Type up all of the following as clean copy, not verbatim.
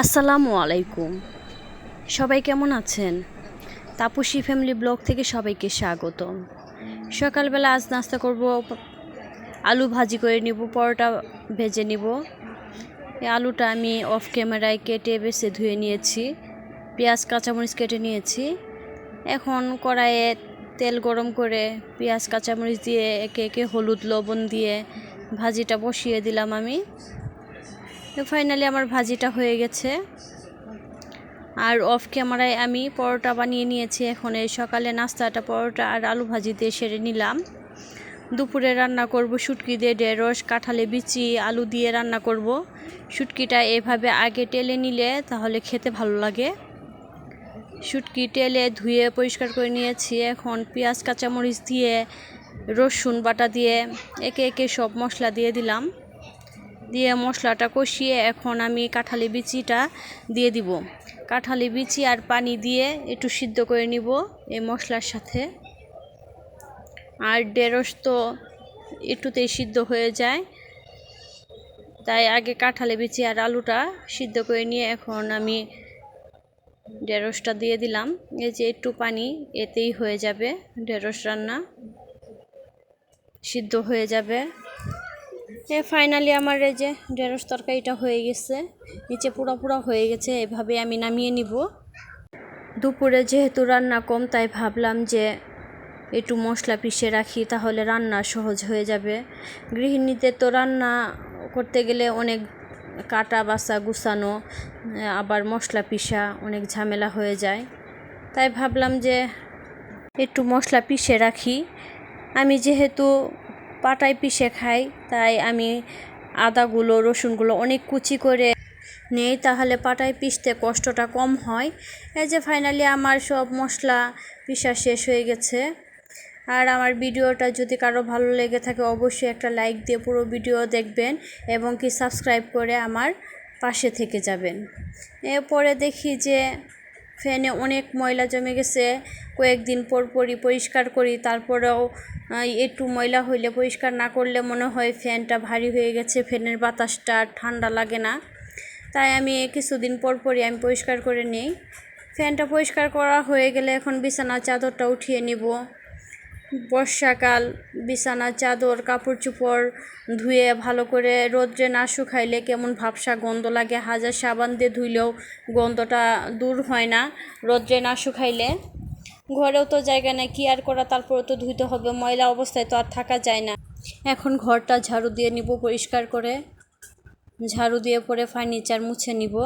আসসালামু আলাইকুম। সবাই কেমন আছেন? তাপসী ফ্যামিলি ব্লগ থেকে সবাইকে স্বাগতম। সকালবেলা আজ নাস্তা করব, আলু ভাজি করে নিব, পরোটা ভেজে নিব। এই আলুটা আমি অফ ক্যামেরায় কেটে বেছে ধুয়ে নিয়েছি, পেঁয়াজ কাঁচামরিচ কেটে নিয়েছি। এখন কড়াইয়ে তেল গরম করে পেঁয়াজ কাঁচামরিচ দিয়ে একে একে হলুদ লবণ দিয়ে ভাজিটা বসিয়ে দিলাম আমি। ফাইনালি আমার ভাজিটা হয়ে গেছে। আর অফ ক্যামেরায় আমি পরোটা বানিয়ে নিয়েছি। এখন এই সকালে নাস্তাটা পরোটা আর আলু ভাজি দিয়ে সেরে নিলাম। দুপুরে রান্না করব শুটকি দিয়ে ঢেঁড়স, কাঁঠালে বিচি, আলু দিয়ে রান্না করব। শুটকিটা এভাবে আগে টেলে নিলে তাহলে খেতে ভালো লাগে। শুটকি টেলে ধুয়ে পরিষ্কার করে নিয়েছি। এখন পেঁয়াজ কাঁচামরিচ দিয়ে রসুন বাটা দিয়ে একে একে সব মশলা দিয়ে দিলাম। দিয়ে মশলাটা কষিয়ে এখন আমি কাঁঠালি বিচিটা দিয়ে দিব। কাঁঠালি বিচি আর পানি দিয়ে একটু সিদ্ধ করে নিব এই মশলার সাথে। আর ঢেঁড়স তো একটুতেই সিদ্ধ হয়ে যায়, তাই আগে কাঁঠালি বিচি আর আলুটা সিদ্ধ করে নিয়ে এখন আমি ঢেঁড়সটা দিয়ে দিলাম। এই যে একটু পানি, এতেই হয়ে যাবে ঢেঁড়স রান্না, সিদ্ধ হয়ে যাবে। ফাইনালি আমার এই যে ঢেঁড়স তরকারিটা হয়ে গেছে, নিচে পুরো হয়ে গেছে। এভাবে আমি নামিয়ে নিব। দুপুরে যেহেতু রান্না কম, তাই ভাবলাম যে একটু মশলা পিষে রাখি, তাহলে রান্না সহজ হয়ে যাবে। গৃহিণীদের তো রান্না করতে গেলে অনেক কাটা বাছা গুছানো, আবার মশলা পিষা অনেক ঝামেলা হয়ে যায়। তাই ভাবলাম যে একটু মশলা পিষে রাখি। আমি যেহেতু পাটায় পিষে খাই, তাই আমি আদাগুলো রসুনগুলো অনেক কুচি করে নেই, তাহলে পাটায় পিষতে কষ্টটা কম হয়। এই যে ফাইনালি আমার সব মশলা পিষা শেষ হয়ে গেছে। আর আমার ভিডিওটা যদি কারো ভালো লেগে থাকে অবশ্যই একটা লাইক দিয়ে পুরো ভিডিও দেখবেন এবং কি সাবস্ক্রাইব করে আমার পাশে থেকে যাবেন। এরপরে দেখি যে ফ্যানে অনেক ময়লা জমে গেছে। কয়েকদিন পরই পরিষ্কার করি, তারপরেও একটু ময়লা হইলে পরিষ্কার না করলে মনে হয় ফ্যানটা ভারী হয়ে গেছে, ফ্যানের বাতাসটা ঠান্ডা লাগে না। তাই আমি কিছুদিন পরই আমি পরিষ্কার করে নিই। ফ্যানটা পরিষ্কার করা হয়ে গেলে এখন বিছানার চাদরটা উঠিয়ে নিব। বর্ষাকাল, বিছানার চাদর কাপড় চোপড় ধুয়ে ভালো করে রোদ্রে না শুকাইলে কেমন ভাবসা গন্ধ লাগে। হাজার সাবান দিয়ে ধুইলেও গন্ধটা দূর হয় না রোদ্রে না শুকাইলে। ঘরেও তো জায়গা নেই, কি আর করা, তারপরে তো ধুইতে হবে, ময়লা অবস্থায় তো আর থাকা যায় না। এখন ঘরটা ঝাড়ু দিয়ে নিব পরিষ্কার করে। ঝাড়ু দিয়ে পরে ফার্নিচার মুছে নিব।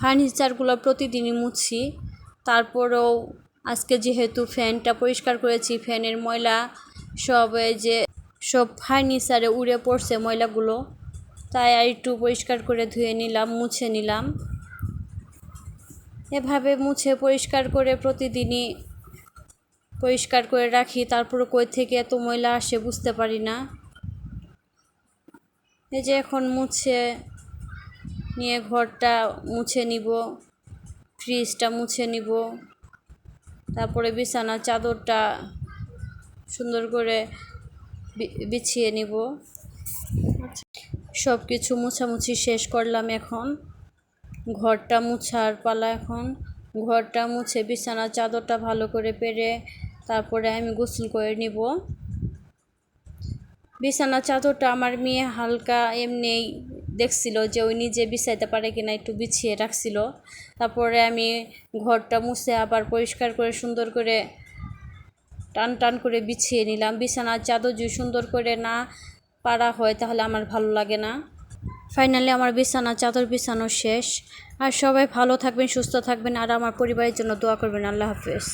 ফার্নিচারগুলো প্রতিদিনই মুছি, তারপরেও আজকে যেহেতু ফ্যানটা পরিষ্কার করেছি, ফ্যানের ময়লা সব ফার্নিচারে উড়ে পড়ছে ময়লাগুলো, তাই আর একটু পরিষ্কার করে ধুয়ে নিলাম, মুছে নিলাম। এভাবে মুছে পরিষ্কার করে প্রতিদিনই পরিষ্কার করে রাখি, তারপরে কই থেকে এত ময়লা আসে বুঝতে পারি না। এই যে এখন মুছে নিয়ে ঘরটা মুছে নিব, ফ্রিজটা মুছে নিব, তারপরে বিছানার চাদরটা সুন্দর করে বিছিয়ে নিব। সব কিছু মুছামুছি শেষ করলাম। এখন ঘরটা মুছার পালা। এখন ঘরটা মুছে বিছানার চাদরটা ভালো করে পেরে তারপরে আমি গোসল করে নিব। বিছানার চাদরটা আমার মেয়ে হালকা এমনি দেখছিল যে ওই নিজে বিছাইতে পারে কিনা, একটু বিছিয়ে রাখছিল। তারপরে আমি ঘরটা মুছে আবার পরিষ্কার করে সুন্দর করে টান টান করে বিছিয়ে নিলাম। বিছানার চাদর যদি সুন্দর করে না পারা হয় তাহলে আমার ভালো লাগে না। ফাইনালি আমার বিছানার চাদর বিছানো শেষ। আর সবাই ভালো থাকবেন, সুস্থ থাকবেন, আর আমার পরিবারের জন্য দোয়া করবেন। আল্লাহ হাফেজ।